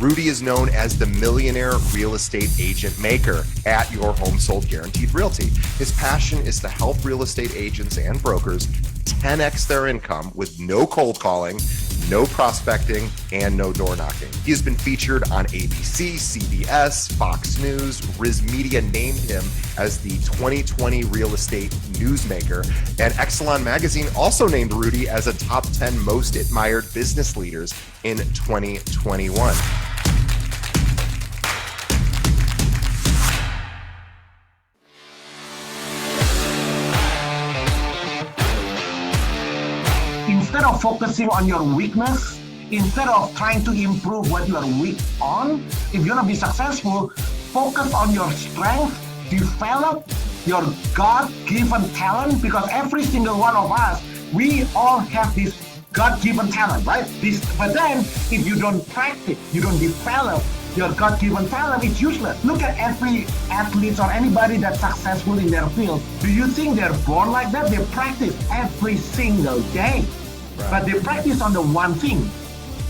Rudy is known as the millionaire real estate agent maker at Your Home Sold Guaranteed Realty. His passion is to help real estate agents and brokers 10x their income with no cold calling, no prospecting, and no door knocking. He has been featured on ABC, CBS, Fox News. Riz Media named him as the 2020 Real Estate Newsmaker. And Exelon Magazine also named Rudy as a top 10 most admired business leaders in 2021. Instead of focusing on your weakness, instead of trying to improve what you are weak on, if you want to be successful, focus on your strength, develop your God-given talent, because every single one of us, we all have this God-given talent, right? But then, if you don't practice, you don't develop your God-given talent, it's useless. Look at every athlete or anybody that's successful in their field. Do you think they're born like that? They practice every single day. Right. But they practice on the one thing.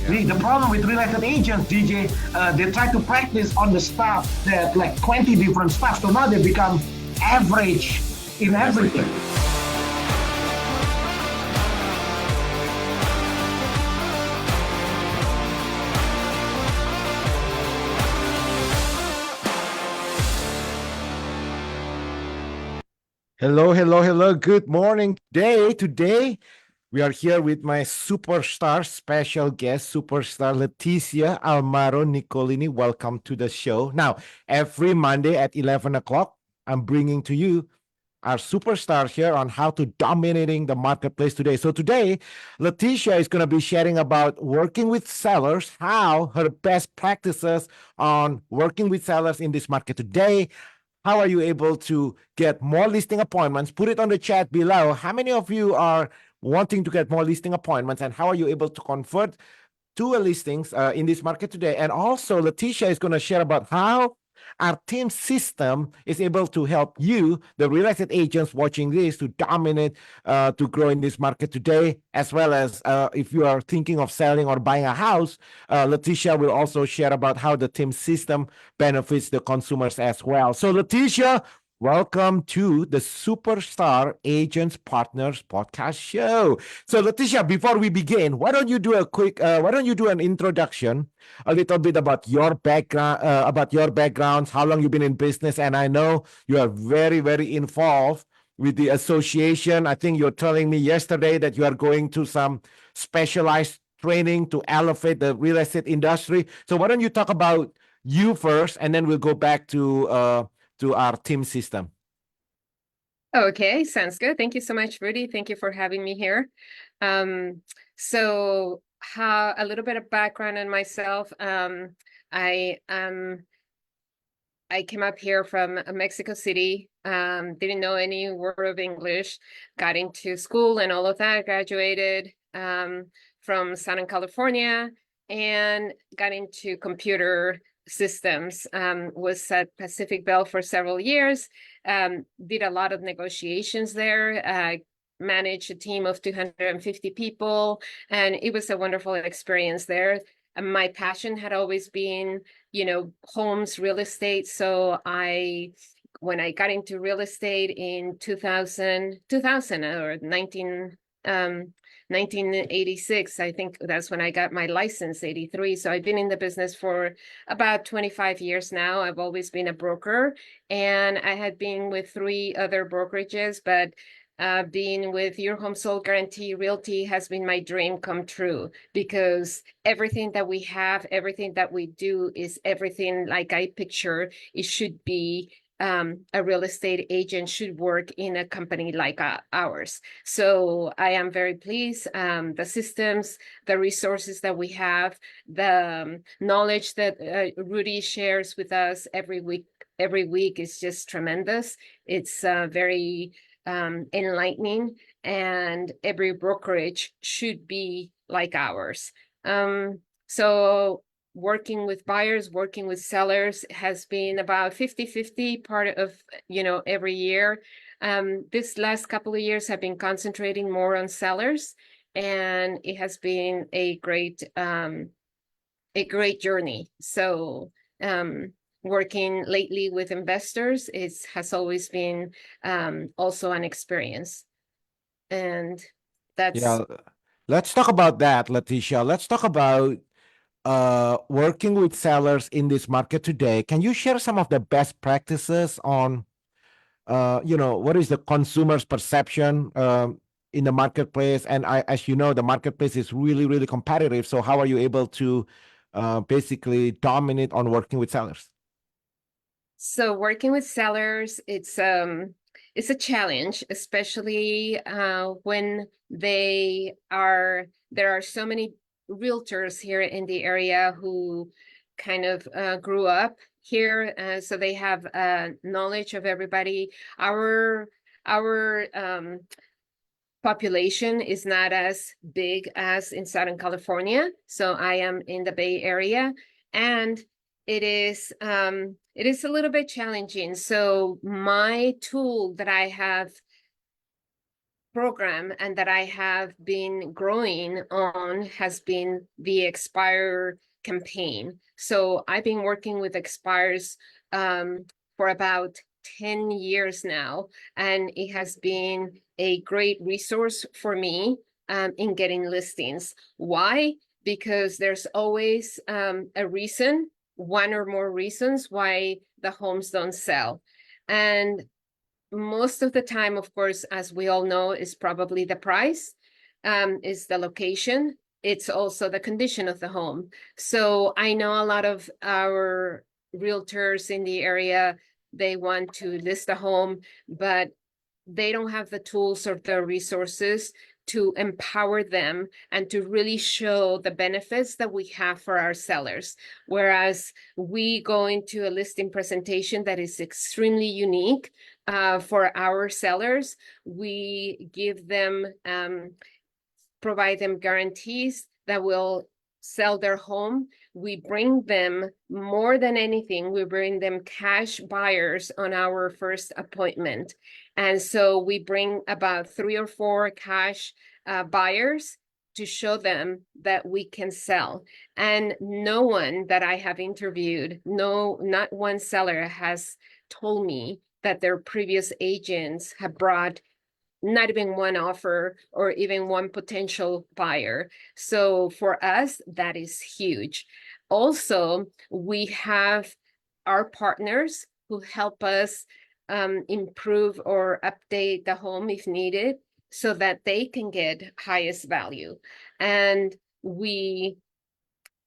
Yeah. The problem with real estate agents, DJ, they try to practice on the stuff that like 20 different stuff. So now they become average in everything. Hello. Good morning. Today, we are here with my superstar, special guest, superstar Leticia Almaro Nicolini. Welcome to the show. Now, every Monday at 11 o'clock, I'm bringing to you our superstar here on how to dominating the marketplace today. So today, Leticia is going to be sharing about working with sellers, how her best practices on working with sellers in this market today. How are you able to get more listing appointments? Put it on the chat below. How many of you are wanting to get more listing appointments, and how are you able to convert to a listings in this market today? And also, Leticia is going to share about how our team system is able to help you, the real estate agents watching this, to dominate, to grow in this market today, as well as if you are thinking of selling or buying a house, Leticia will also share about how the team system benefits the consumers as well. So Leticia, welcome to the Superstar Agents Partners podcast show. So Leticia, before we begin, why don't you do an introduction, a little bit about your backgrounds, how long you've been in business, and I know you are very, very involved with the association. I think you're telling me yesterday that you are going to some specialized training to elevate the real estate industry. So why don't you talk about you first, and then we'll go back to our team system. Okay, sounds good. Thank you so much, Rudy. Thank you for having me here. So a little bit of background on myself. I came up here from Mexico City, didn't know any word of English, got into school and all of that, graduated from Southern California and got into computer systems, was at Pacific Bell for several years, did a lot of negotiations there, managed a team of 250 people, and it was a wonderful experience there. My passion had always been, homes, real estate. So when I got into real estate in 2000 or 1986, I think that's when I got my license, 83. So I've been in the business for about 25 years now. I've always been a broker, and I had been with 3 other brokerages, but being with Your Home Sold Guarantee Realty has been my dream come true, because everything that we have, everything that we do is everything like I picture it should be. A real estate agent should work in a company like ours. So I am very pleased. The systems, the resources that we have, the knowledge that Rudy shares with us every week is just tremendous. It's very enlightening, and every brokerage should be like ours. So working with buyers, working with sellers has been about 50-50 part of, every year. This last couple of years have been concentrating more on sellers, and it has been a great a great journey. So working lately with investors has always been also an experience. And that's Yeah, let's talk about that, Leticia. Let's talk about working with sellers in this market today. Can you share some of the best practices on, what is the consumer's perception in the marketplace? And as you know, the marketplace is really, really competitive. So how are you able to basically dominate on working with sellers? So working with sellers, it's a challenge, especially when there are so many realtors here in the area who kind of grew up here, so they have knowledge of everybody. Our population is not as big as in Southern California, so I am in the Bay Area, and it is a little bit challenging. So my tool that I have program and that I have been growing on has been the Expire campaign. So I've been working with Expires for about 10 years now, and it has been a great resource for me in getting listings. Why? Because there's always a reason, one or more reasons why the homes don't sell. And most of the time, of course, as we all know, is probably the price, is the location. It's also the condition of the home. So I know a lot of our realtors in the area, they want to list a home, but they don't have the tools or the resources to empower them and to really show the benefits that we have for our sellers. Whereas we go into a listing presentation that is extremely unique for our sellers. We give them, provide them guarantees that will sell their home. We bring them, more than anything, we bring them cash buyers on our first appointment. And so we bring about 3 or 4 cash buyers to show them that we can sell. And no one that I have interviewed, not one seller has told me that their previous agents have brought not even one offer or even one potential buyer. So for us, that is huge. Also, we have our partners who help us improve or update the home if needed so that they can get highest value. And we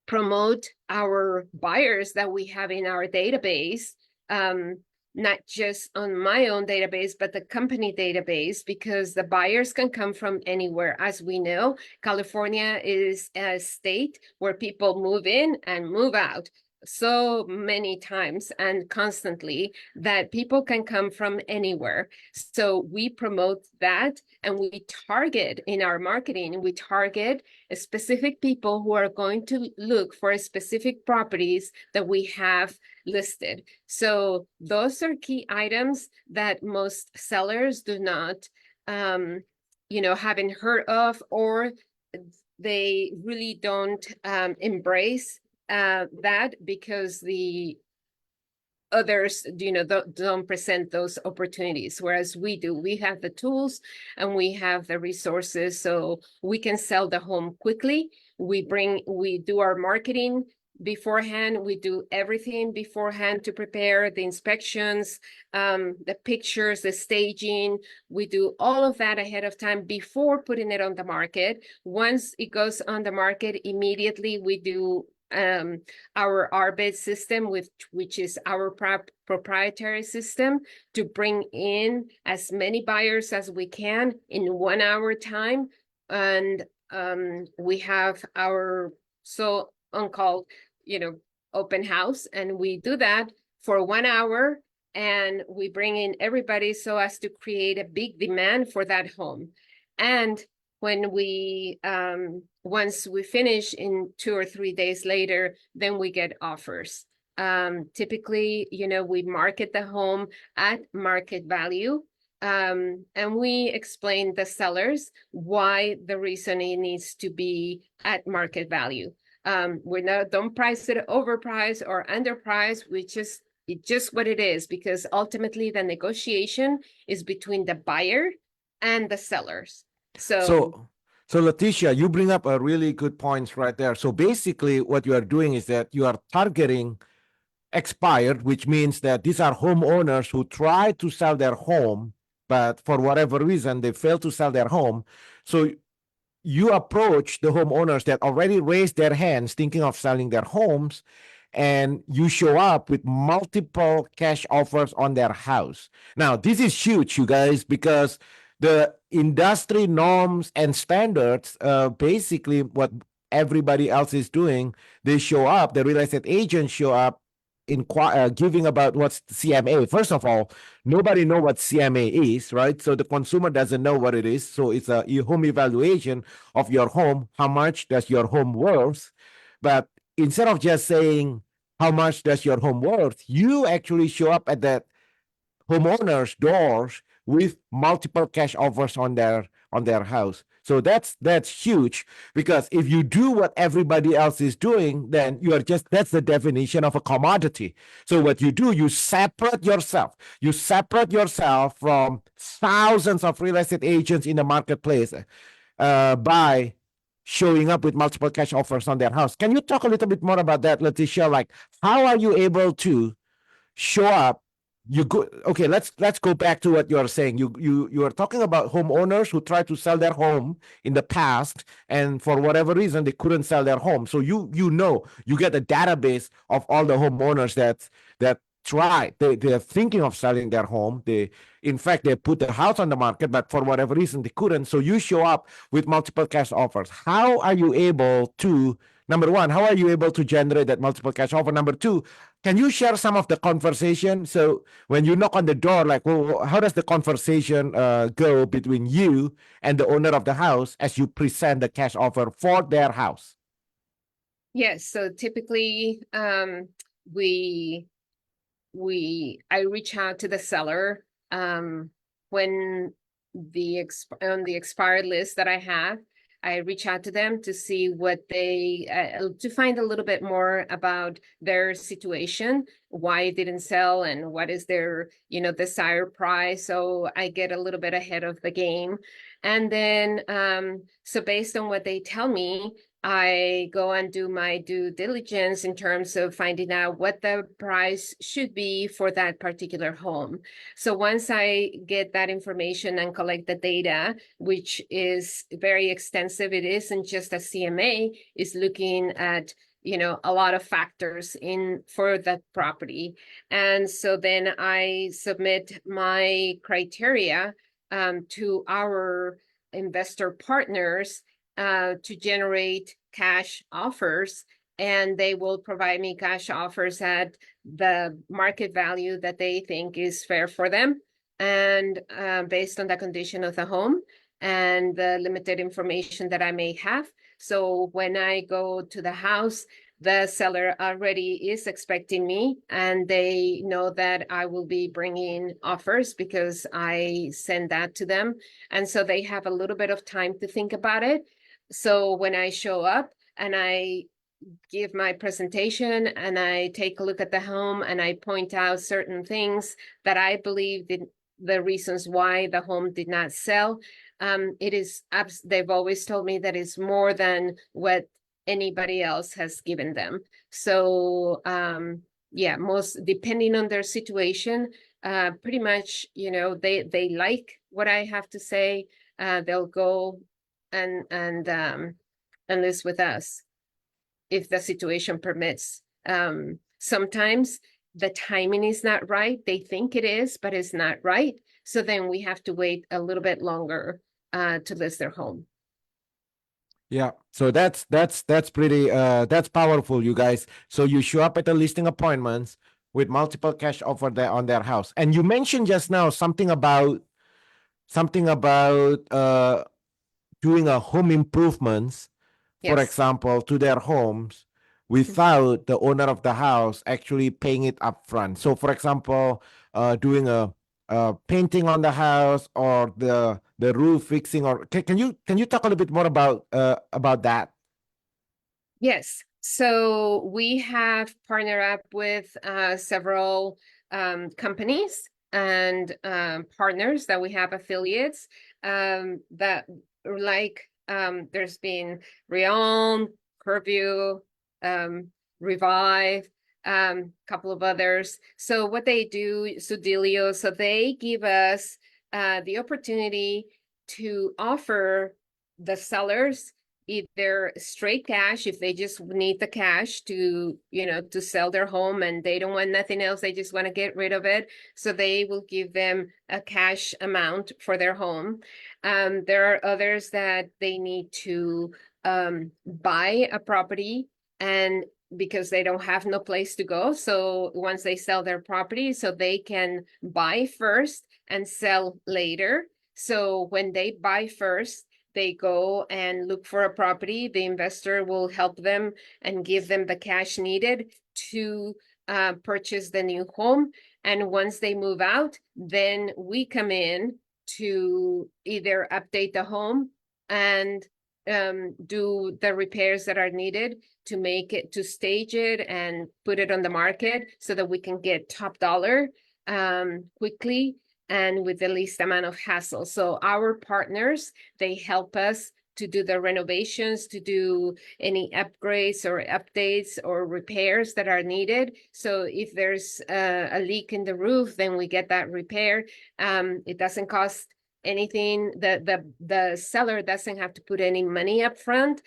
promote our buyers that we have in our database, not just on my own database, but the company database, because the buyers can come from anywhere. As we know, California is a state where people move in and move out so many times and constantly that people can come from anywhere. So we promote that, and we target in our marketing, we target specific people who are going to look for specific properties that we have listed. So those are key items that most sellers do not, haven't heard of, or they really don't embrace that because the others, don't present those opportunities, whereas we do. We have the tools and we have the resources, so we can sell the home quickly. We do our marketing beforehand. We do everything beforehand to prepare the inspections, the pictures, the staging. We do all of that ahead of time before putting it on the market. Once it goes on the market, immediately we do our RBID system, which is our proprietary system, to bring in as many buyers as we can in 1 hour time. And we have our on-call, open house, and we do that for 1 hour, and we bring in everybody so as to create a big demand for that home. And when we once we finish, in 2 or 3 days later, then we get offers. Typically, we market the home at market value, and we explain the sellers why the reason it needs to be at market value. We don't price it overpriced or underpriced. It's just what it is, because ultimately the negotiation is between the buyer and the sellers. So, Leticia, you bring up a really good points right there. So basically, what you are doing is that you are targeting expired, which means that these are homeowners who try to sell their home, but for whatever reason, they fail to sell their home. So you approach the homeowners that already raised their hands thinking of selling their homes, and you show up with multiple cash offers on their house. Now, this is huge, you guys, because the industry norms and standards, basically what everybody else is doing, they show up, the real estate agents show up giving about what's CMA. First of all, nobody know what CMA is, right? So the consumer doesn't know what it is. So it's a home evaluation of your home. How much does your home worth? But instead of just saying how much does your home worth, you actually show up at that homeowners' doors with multiple cash offers on their house. So that's huge, because if you do what everybody else is doing, then you are that's the definition of a commodity. So what you do, you separate yourself. You separate yourself from thousands of real estate agents in the marketplace by showing up with multiple cash offers on their house. Can you talk a little bit more about that, Leticia? Like, how are you able to show up? Okay, let's go back to what you are saying. You are talking about homeowners who tried to sell their home in the past, and for whatever reason they couldn't sell their home. So you get a database of all the homeowners that tried. They're thinking of selling their home. In fact, they put the house on the market, but for whatever reason they couldn't. So you show up with multiple cash offers. How are you able to, number one, how are you able to generate that multiple cash offer? Number two, can you share some of the conversation? So when you knock on the door, like, well, how does the conversation go between you and the owner of the house as you present the cash offer for their house? Yes, so typically I reach out to the seller when on the expired list that I have. I reach out to them to see what they to find a little bit more about their situation, why it didn't sell, and what is their desired price. So I get a little bit ahead of the game, and then so based on what they tell me, I go and do my due diligence in terms of finding out what the price should be for that particular home. So once I get that information and collect the data, which is very extensive, it isn't just a CMA, it's looking at a lot of factors for that property. And so then I submit my criteria to our investor partners to generate cash offers, and they will provide me cash offers at the market value that they think is fair for them, and based on the condition of the home and the limited information that I may have. So when I go to the house, the seller already is expecting me, and they know that I will be bringing offers because I send that to them. And so they have a little bit of time to think about it. So when I show up and I give my presentation and I take a look at the home and I point out certain things that I believe the reasons why the home did not sell, they've always told me that it's more than what anybody else has given them. So most depending on their situation, pretty much, they like what I have to say. They'll go and list with us if the situation permits. Sometimes the timing is not right. They think it is, but it's not right. So then we have to wait a little bit longer to list their home. Yeah, so that's pretty that's powerful, you guys. So you show up at the listing appointments with multiple cash offer there on their house. And you mentioned just now something about doing a home improvements, for Yes. example, to their homes without the owner of the house actually paying it up front. So for example, doing a painting on the house or the roof fixing, or can you talk a little bit more about that? Yes. So we have partnered up with several companies and partners that we have affiliates that like there's been Realm, Curview, Revive, couple of others. So what they do, Sudilio, so they give us the opportunity to offer the sellers either straight cash if they just need the cash to, to sell their home and they don't want nothing else, they just want to get rid of it. So they will give them a cash amount for their home. There are others that they need to buy a property and because they don't have no place to go. So once they sell their property, so they can buy first and sell later. So when they buy first, they go and look for a property. The investor will help them and give them the cash needed to purchase the new home. And once they move out, then we come in to either update the home and do the repairs that are needed to make it, to stage it and put it on the market so that we can get top dollar quickly and with the least amount of hassle. So our partners, they help us to do the renovations, to do any upgrades or updates or repairs that are needed. So if there's a leak in the roof, then we get that repair. It doesn't cost anything. The seller doesn't have to put any money up front.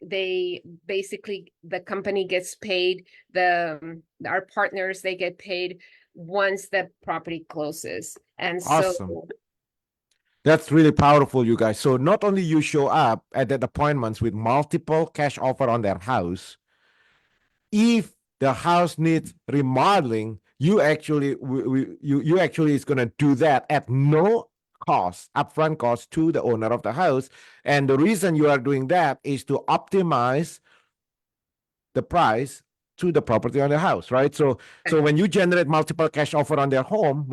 They basically, the company gets paid, our partners, they get paid once the property closes. And Awesome. so That's really powerful, you guys. So not only you show up at the appointments with multiple cash offer on their house, if the house needs remodeling, you actually you actually is going to do that at no cost, upfront cost to the owner of the house. And the reason you are doing that is to optimize the price to the property on the house, right? So when you generate multiple cash offer on their home,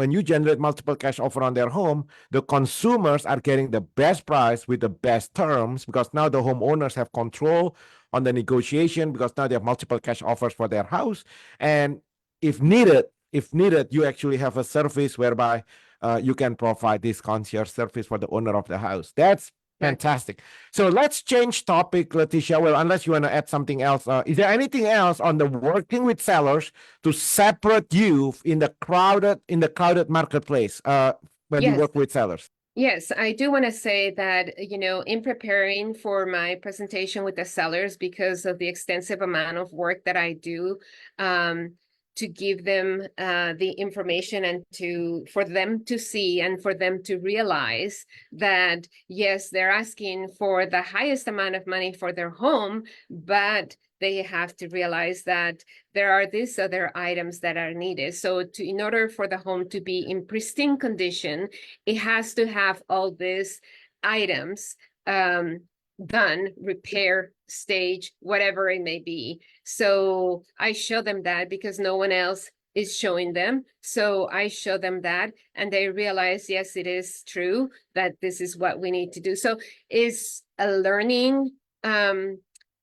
the consumers are getting the best price with the best terms because now the homeowners have control on the negotiation because now they have multiple cash offers for their house. And if needed, you actually have a service whereby you can provide this concierge service for the owner of the house. That's fantastic. So let's change topic, Leticia. Well, unless you want to add something else. Is there anything else on the working with sellers to separate you in the crowded marketplace when you work with sellers? Yes, I do want to say that, in preparing for my presentation with the sellers, because of the extensive amount of work that I do, to give them the information and for them to see and for them to realize that, yes, they're asking for the highest amount of money for their home, but they have to realize that there are these other items that are needed. So in order for the home to be in pristine condition, it has to have all these items done, repair, stage, whatever it may be. So I show them that because no one else is showing them. So I show them that and they realize, yes, it is true that this is what we need to do. So it's a learning,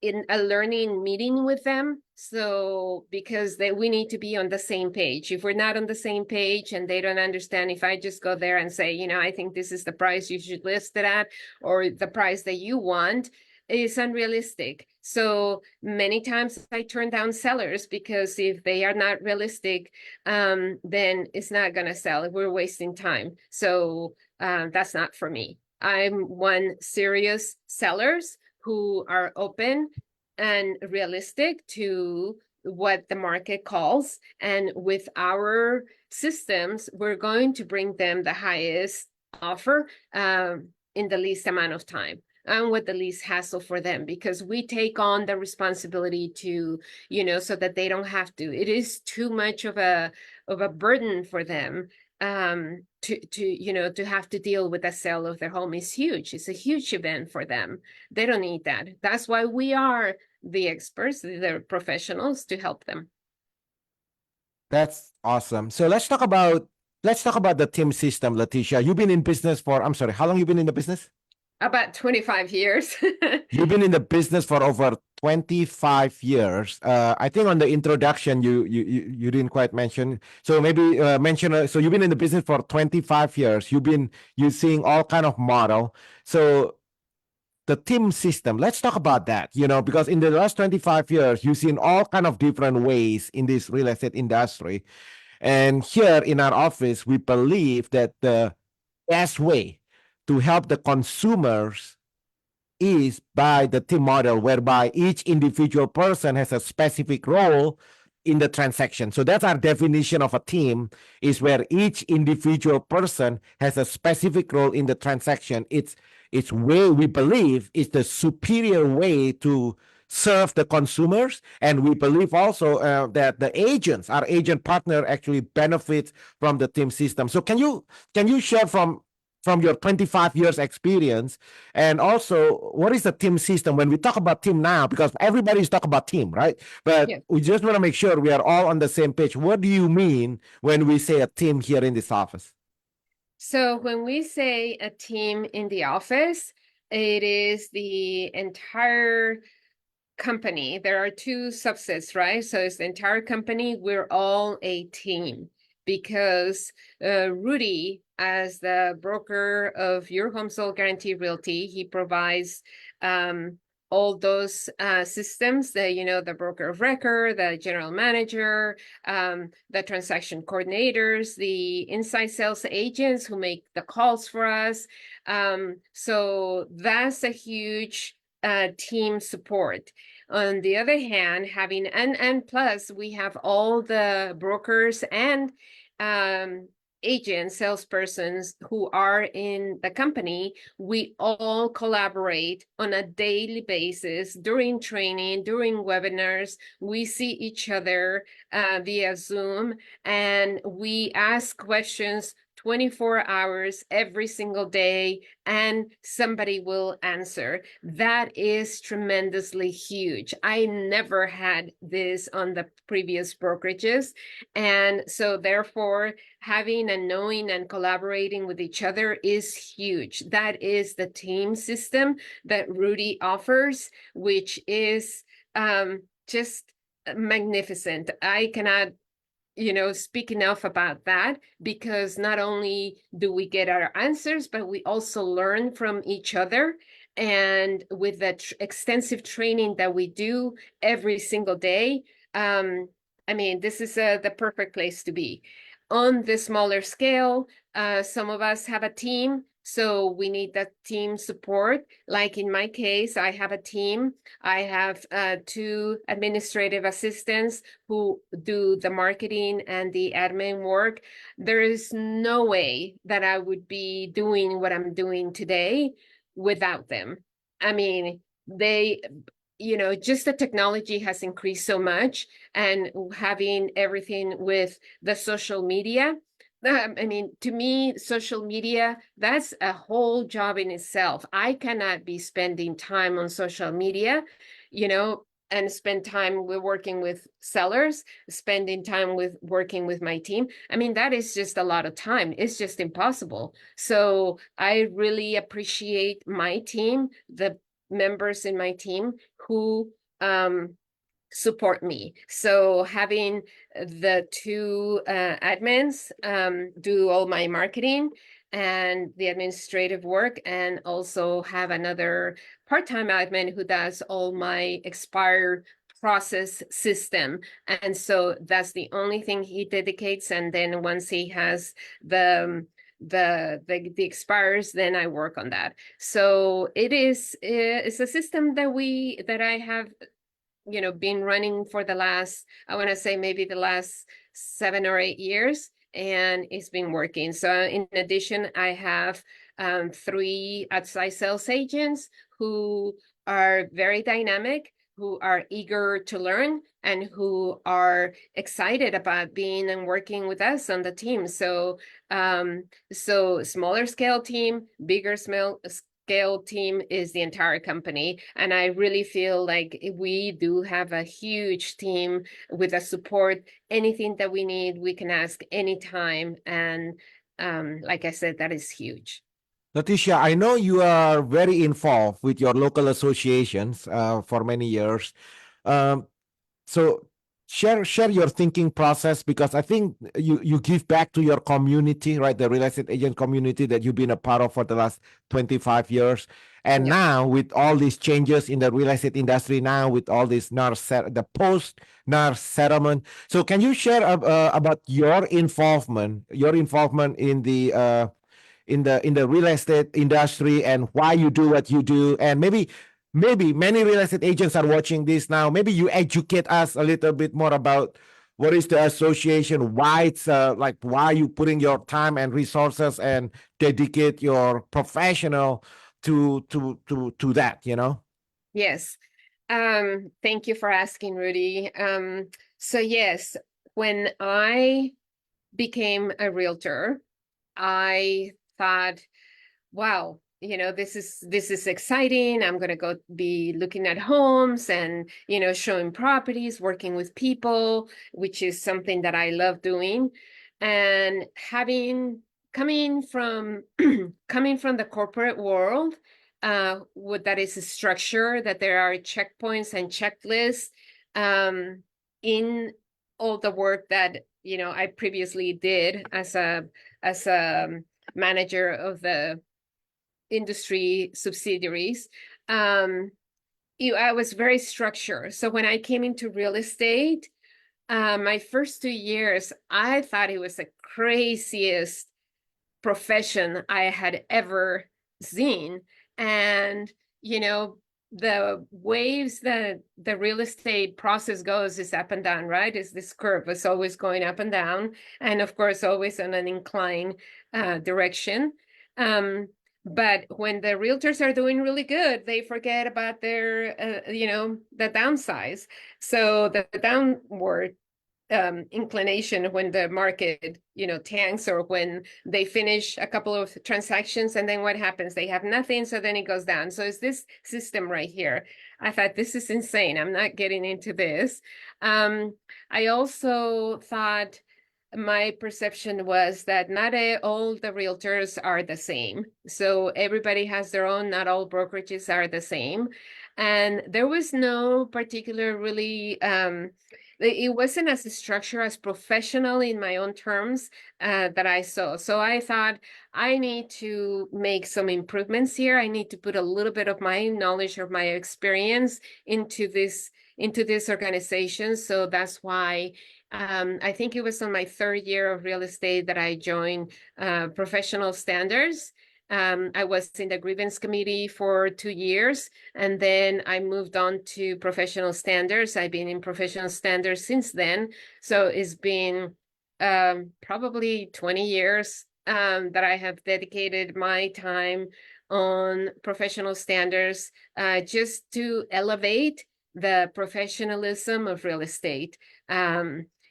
in a learning meeting with them. So because we need to be on the same page. If we're not on the same page and they don't understand, if I just go there and say, I think this is the price you should list it at, or the price that you want, is unrealistic. So many times I turn down sellers because if they are not realistic, then it's not going to sell. We're wasting time. So that's not for me. I'm one serious sellers who are open and realistic to what the market calls. And with our systems, we're going to bring them the highest offer in the least amount of time and with the least hassle for them, because we take on the responsibility to, so that they don't have to. It is too much of a burden for them to have to deal with the sale of their home. Is huge. It's a huge event for them. They don't need that. That's why we are the experts, the professionals, to help them. That's awesome. So let's talk about the team system, Leticia. You've been in business for, how long you been in the business? About 25 years. You've been in the business for over 25 years. I think on the introduction you didn't quite mention. So maybe mention. So you've been in the business for 25 years. You seeing all kind of model. So the team system. Let's talk about that. Because in the last 25 years, you've seen all kind of different ways in this real estate industry. And here in our office, we believe that the best way to help the consumers is by the team model, whereby each individual person has a specific role in the transaction. So that's our definition of a team, is where each individual person has a specific role in the transaction. It's way we believe is the superior way to serve the consumers, and we believe also that the agents, our agent partner, actually benefits from the team system. So can you share from your 25 years experience, and also what is the team system when we talk about team now, because everybody's talking about team, right? But Yeah. we just want to make sure we are all on the same page. What do you mean when we say a team here in this office? So when we say a team in the office, it is the entire company. There are two subsets, right? So it's the entire company. We're all a team because Rudy, as the broker of Your Home Sold Guarantee Realty, he provides all those systems, the broker of record, the general manager, the transaction coordinators, the inside sales agents who make the calls for us. So that's a huge team support. On the other hand, having and plus we have all the brokers and agents, salespersons who are in the company. We all collaborate on a daily basis during training, during webinars. We see each other via Zoom, and we ask questions 24 hours every single day, and somebody will answer. That is tremendously huge. I never had this on the previous brokerages. And so therefore, having and knowing and collaborating with each other is huge. That is the team system that Rudy offers, which is just magnificent. I cannot speak enough about that, because not only do we get our answers, but we also learn from each other. And with the extensive training that we do every single day, this is the perfect place to be. On the smaller scale, some of us have a team, so we need that team support. Like in my case, I have a team. I have 2 administrative assistants who do the marketing and the admin work. There is no way that I would be doing what I'm doing today without them. They, just the technology has increased so much, and having everything with the social media. To me, social media, that's a whole job in itself. I cannot be spending time on social media, and spend time with working with sellers, spending time with working with my team. That is just a lot of time. It's just impossible. So I really appreciate my team, the members in my team who support me. So having the 2 admins do all my marketing and the administrative work, and also have another part-time admin who does all my expired process system. And so that's the only thing he dedicates. And then once he has the expires, then I work on that. So it's a system that I have been running for the last, I want to say maybe the last 7 or 8 years, and it's been working. So in addition, I have 3 outside sales agents who are very dynamic, who are eager to learn, and who are excited about being and working with us on the team. So smaller scale team, bigger scale team is the entire company. And I really feel like we do have a huge team with the support. Anything that we need, we can ask anytime. And like I said, that is huge. Leticia, I know you are very involved with your local associations for many years. Um, so share your thinking process, because I think you give back to your community, right? The real estate agent community that you've been a part of for the last 25 years. And Yeah. now with all these changes in the real estate industry, now with all this the post NAR settlement. So can you share about your involvement in the real estate industry, and why you do what you do? And maybe many real estate agents are watching this now. Maybe you educate us a little bit more about what is the association, why it's like, why you putting your time and resources and dedicate your professional to that, you know? Yes. Thank you for asking, Rudy. So yes, when I became a realtor, I thought, wow, this is exciting. I'm going to go be looking at homes and, showing properties, working with people, which is something that I love doing. And coming from coming from the corporate world, that is a structure, that there are checkpoints and checklists in all the work that, I previously did as a manager of the industry subsidiaries. I was very structured. So when I came into real estate, my first 2 years, I thought it was the craziest profession I had ever seen. And, the waves that the real estate process goes is up and down, right? It's this curve. It's always going up and down. And of course, always on an incline direction. But when the realtors are doing really good, they forget about their, the downsides. So the downward inclination, when the market, tanks, or when they finish a couple of transactions, and then what happens? They have nothing, so then it goes down. So it's this system right here. I thought, this is insane. I'm not getting into this. I also thought, my perception was that not all the realtors are the same. So everybody has their own, not all brokerages are the same. And there was no particular really, it wasn't as structured, as professional in my own terms that I saw. So I thought, I need to make some improvements here. I need to put a little bit of my knowledge or my experience into this organization. So that's why I think it was on my third year of real estate that I joined Professional Standards. I was in the grievance committee for 2 years, and then I moved on to Professional Standards. I've been in Professional Standards since then. So it's been probably 20 years that I have dedicated my time on Professional Standards, just to elevate the professionalism of real estate.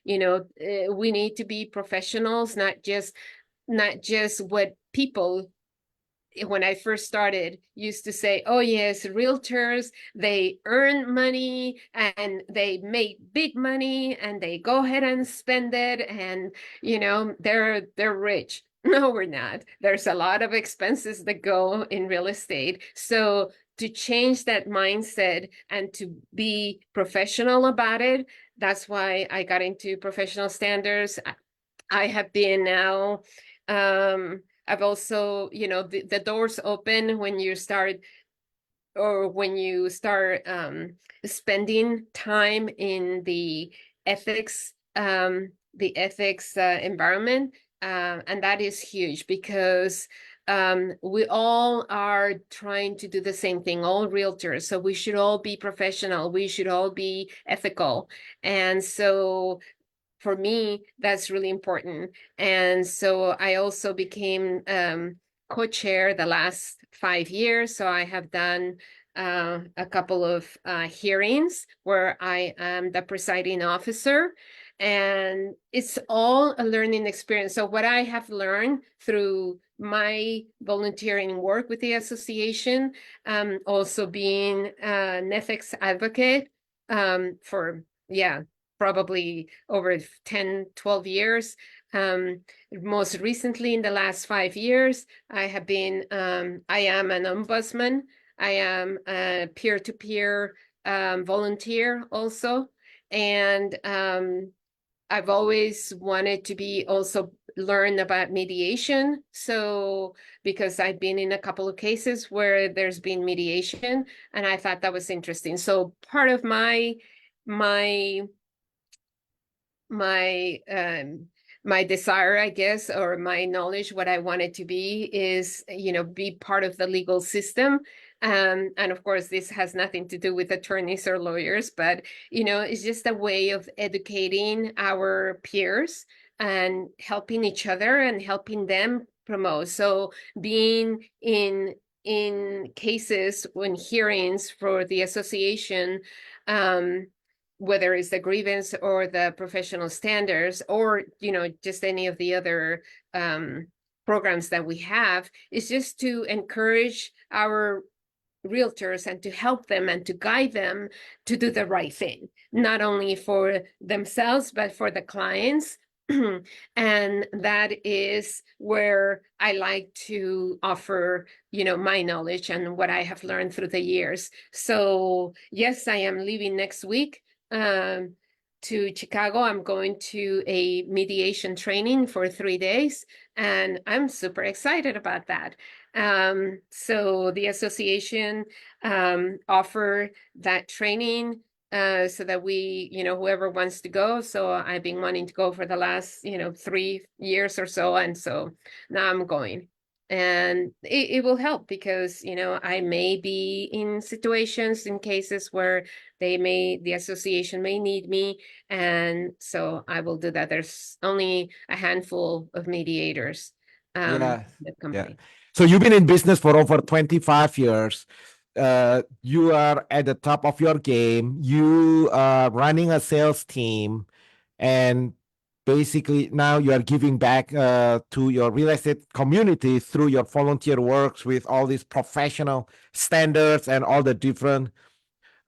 We need to be professionals, not just what people, when I first started, used to say, oh yes, realtors, they earn money and they make big money and they go ahead and spend it, and they're rich. No, we're not. There's a lot of expenses that go in real estate. So to change that mindset and to be professional about it, that's why I got into Professional Standards. I have been now, I've also, the doors open when you start spending time in the ethics environment. And that is huge, because we all are trying to do the same thing, all realtors. So we should all be professional. We should all be ethical. And so for me, that's really important. And so I also became co-chair the last 5 years. So I have done a couple of hearings where I am the presiding officer, and it's all a learning experience. So what I have learned through my volunteering work with the association, also being an ethics advocate for, probably over 10, 12 years, Most recently, in the last 5 years, I am an ombudsman. I am a peer-to-peer volunteer also. And I've always wanted to be also learn about mediation. So, because I've been in a couple of cases where there's been mediation, and I thought that was interesting. So part of my my my desire, I guess, or my knowledge, what I wanted to be is, be part of the legal system. And of course, this has nothing to do with attorneys or lawyers, but, it's just a way of educating our peers and helping each other and helping them promote. So being in cases, when hearings for the association, whether it's the grievance or the professional standards, or just any of the other programs that we have, is just to encourage our realtors and to help them and to guide them to do the right thing, not only for themselves but for the clients. And that is where I like to offer, my knowledge and what I have learned through the years. So yes, I am leaving next week to Chicago. I'm going to a mediation training for 3 days, and I'm super excited about that. So the association offer that training so that we, whoever wants to go. So I've been wanting to go for the last, 3 years or so. And so now I'm going. And it will help because, I may be in situations, in cases where the association may need me. And so I will do that. There's only a handful of mediators Yeah, in the yeah. company. So you've been in business for over 25 years. You are at the top of your game. You are running a sales team, and basically now you are giving back to your real estate community through your volunteer works with all these professional standards and all the different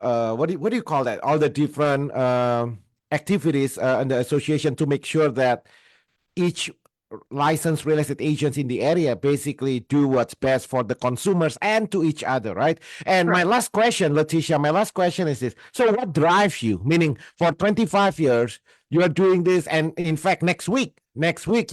what do you call that? All the different activities in the association to make sure that each licensed real estate agents in the area basically do what's best for the consumers and to each other, right? And my Correct. last question, Leticia, my last question is this. So what drives you? Meaning for 25 years, you are doing this. And in fact, next week,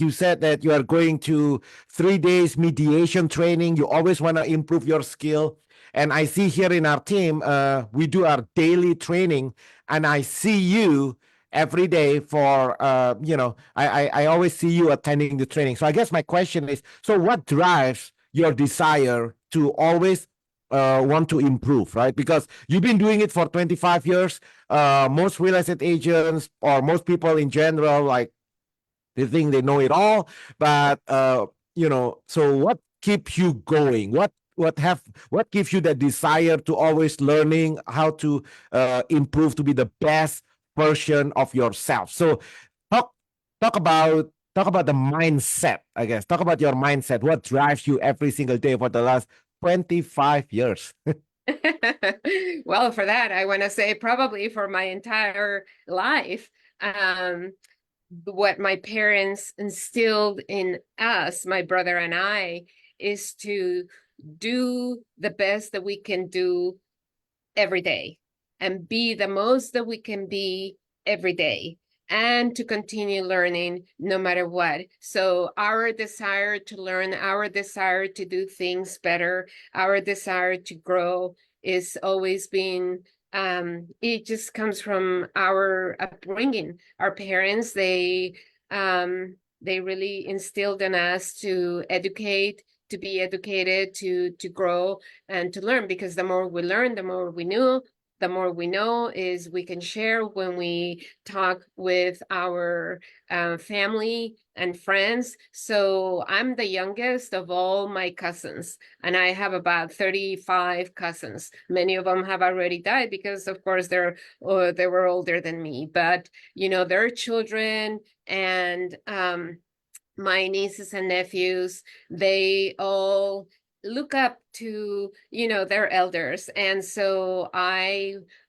you said that you are going to 3 days mediation training. You always want to improve your skill. And I see here in our team, we do our daily training, and I see you every day for I always see you attending the training. So I guess my question is, so what drives your desire to always want to improve, right? Because you've been doing it for 25 years. Most real estate agents or most people in general, like, they think they know it all, but so what keeps you going? What gives you that desire to always learning how to improve to be the best version of yourself? So talk talk about the mindset, I guess. Talk about your mindset. What drives you every single day for the last 25 years? Well, for that, I want to say probably for my entire life. What my parents instilled in us, my brother and I, is to do the best that we can do every day and be the most that we can be every day, and to continue learning no matter what. So our desire to learn, our desire to do things better, our desire to grow is always been it just comes from our upbringing. Our parents, they really instilled in us to educate, to be educated, to grow and to learn, because the more we learn, the more we know. The more we know is we can share when we talk with our family and friends. So I'm the youngest of all my cousins, and I have about 35 cousins. Many of them have already died because, of course, they were older than me. But their children and my nieces and nephews, they all look up to, their elders. And so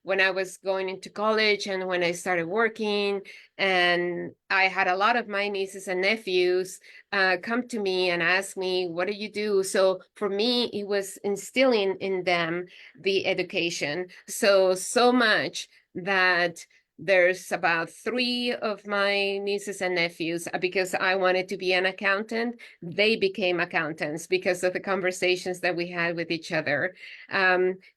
when I was going into college and when I started working, and I had a lot of my nieces and nephews come to me and ask me, what do you do? So for me, it was instilling in them the education. So much that there's about 3 of my nieces and nephews, because I wanted to be an accountant, they became accountants because of the conversations that we had with each other.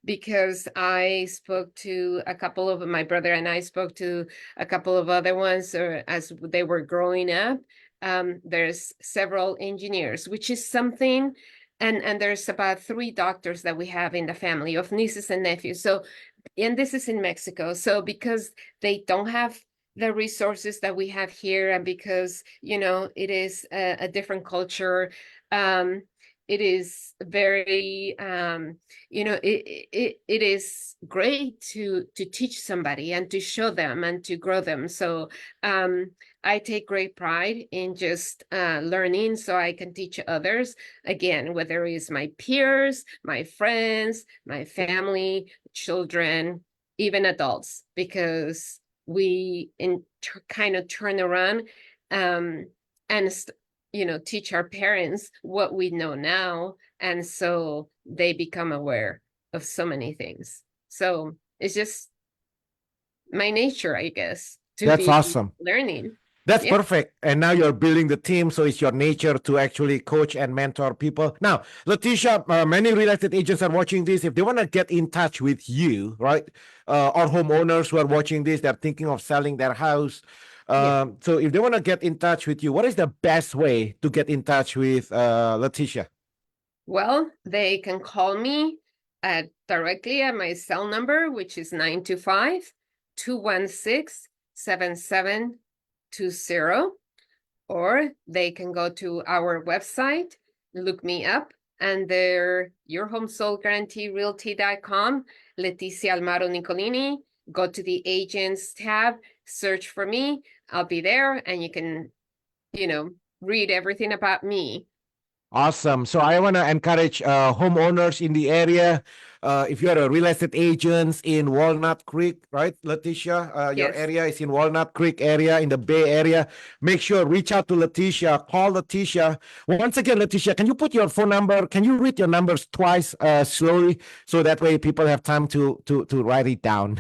Because I spoke to a couple of my brother and I spoke to a couple of other ones as they were growing up. There's several engineers, which is something. And there's about 3 doctors that we have in the family of nieces and nephews. So, and this is in Mexico. So because they don't have the resources that we have here, and because it is a different culture, it is very it is great to teach somebody and to show them and to grow them. So I take great pride in just learning so I can teach others, again, whether it's my peers, my friends, my family, children, even adults, because we kind of turn around and teach our parents what we know now, and so they become aware of so many things. So it's just my nature, I guess, to That's be awesome. learning. That's Yeah. perfect. And now you're building the team, so it's your nature to actually coach and mentor people. Now, Leticia, many real estate agents are watching this. If they want to get in touch with you, right, or homeowners who are watching this, they're thinking of selling their house. Yeah. So if they want to get in touch with you, what is the best way to get in touch with Leticia? Well, they can call me directly at my cell number, which is 925-216-7720. Or they can go to our website, look me up, and they're yourhomesoldguaranteerealty.com, Leticia Almaro Nicolini. Go to the agents tab, search for me. I'll be there, and you can, read everything about me. Awesome. So I want to encourage homeowners in the area. If you're a real estate agent in Walnut Creek, right, Leticia? Your Yes. area is in Walnut Creek area in the Bay Area. Make sure reach out to Leticia. Call Leticia. Once again, Leticia, can you put your phone number? Can you read your numbers twice slowly so that way people have time to write it down?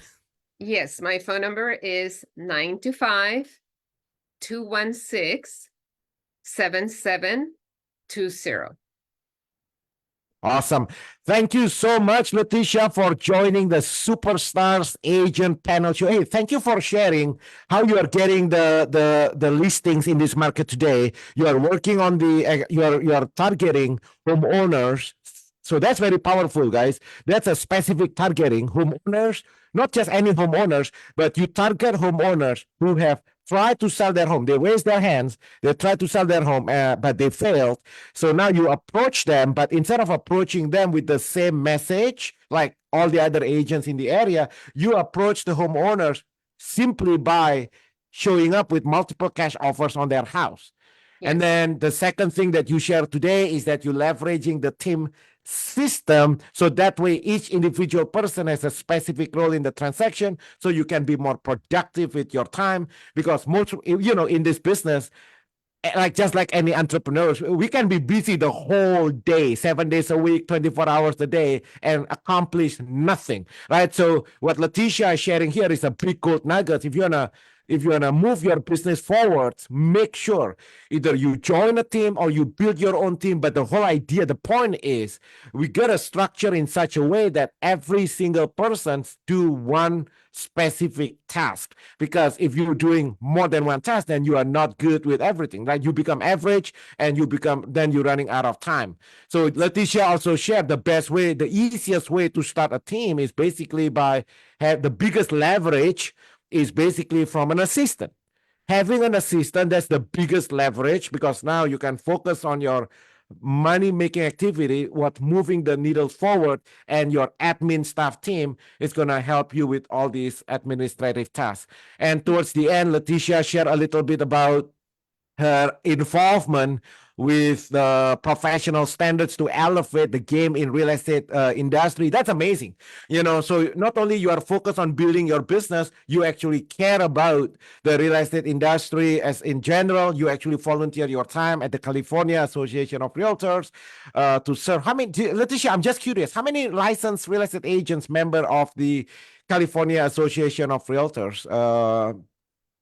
Yes, my phone number is 925-216-7720. Awesome. Thank you so much, Leticia, for joining the Superstars Agent Panel Show. Hey, thank you for sharing how you are getting the listings in this market today. You are working on you are targeting homeowners. So that's very powerful, guys. That's a specific targeting homeowners, not just any homeowners, but you target homeowners who have tried to sell their home. They raised their hands. They tried to sell their home, but they failed. So now you approach them, but instead of approaching them with the same message, like all the other agents in the area, you approach the homeowners simply by showing up with multiple cash offers on their house. Yes. And then the second thing that you share today is that you're leveraging the team system, so that way each individual person has a specific role in the transaction, so you can be more productive with your time. Because most, in this business, like just like any entrepreneurs, we can be busy the whole day, 7 days a week, 24 hours a day, and accomplish nothing, right? So what Leticia is sharing here is a big gold nugget. If you wanna move your business forward, make sure either you join a team or you build your own team. But the whole idea, the point is, we gotta structure in such a way that every single person do one specific task. Because if you're doing more than one task, then you are not good with everything, right? You become average, and then you're running out of time. So Leticia also shared the best way, the easiest way to start a team is basically by have the biggest leverage is basically from an assistant. Having an assistant, that's the biggest leverage, because now you can focus on your money-making activity, what moving the needle forward, and your admin staff team is going to help you with all these administrative tasks. And towards the end, Leticia shared a little bit about her involvement with the professional standards to elevate the game in real estate industry. That's amazing. So not only you are focused on building your business, you actually care about the real estate industry as in general. You actually volunteer your time at the California Association of Realtors to serve. Leticia, I'm just curious, how many licensed real estate agents member of the California Association of Realtors?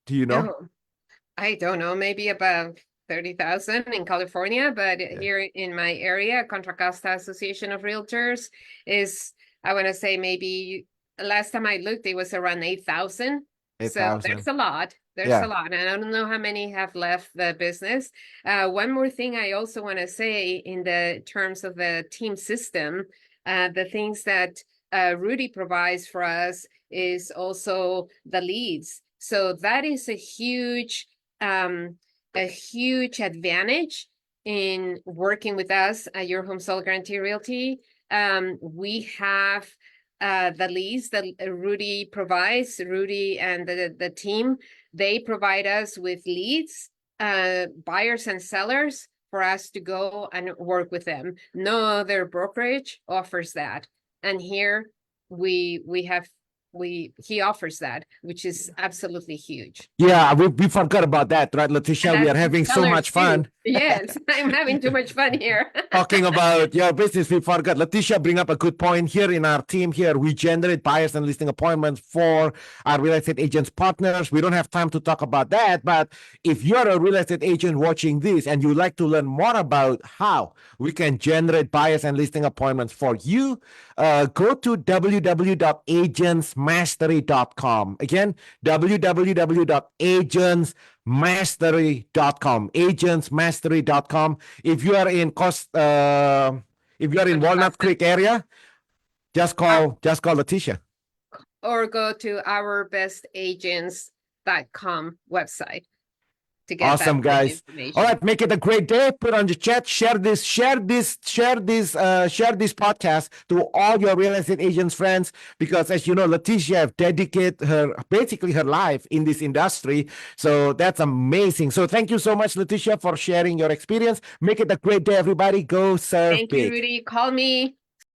Do you know? Oh, I don't know, maybe about 30,000 in California, but here in my area, Contra Costa Association of Realtors is, I want to say maybe last time I looked, it was around 8,000. So there's a lot. There's a lot. And I don't know how many have left the business. One more thing I also want to say in the terms of the team system, the things that Rudy provides for us is also the leads. So that is a huge advantage in working with us at Your Home Sold Guarantee Realty. We have the leads that Rudy provides. Rudy and the team, they provide us with leads, buyers and sellers for us to go and work with them. No other brokerage offers that. And here he offers that, which is absolutely huge. Yeah, we forgot about that, right, Leticia? We are having so much fun. Yes, I'm having too much fun here. Talking about your business, we forgot. Leticia bring up a good point here in our team here. We generate buyers and listing appointments for our real estate agents partners. We don't have time to talk about that, but if you're a real estate agent watching this and you'd like to learn more about how we can generate buyers and listing appointments for you, go to www.agentsmastery.com. Again, www.agentsmastery.com. Agentsmastery.com. If you are in Walnut Creek area, just call Leticia. Or go to ourbestagents.com website. Awesome, guys. All right, make it a great day. Put on the chat, share this podcast to all your real estate agents friends, because as you know, Leticia have dedicated her life in this industry. So that's amazing. So thank you so much, Leticia, for sharing your experience. Make it a great day, everybody. Go serve big. Thank you, Rudy. Call me.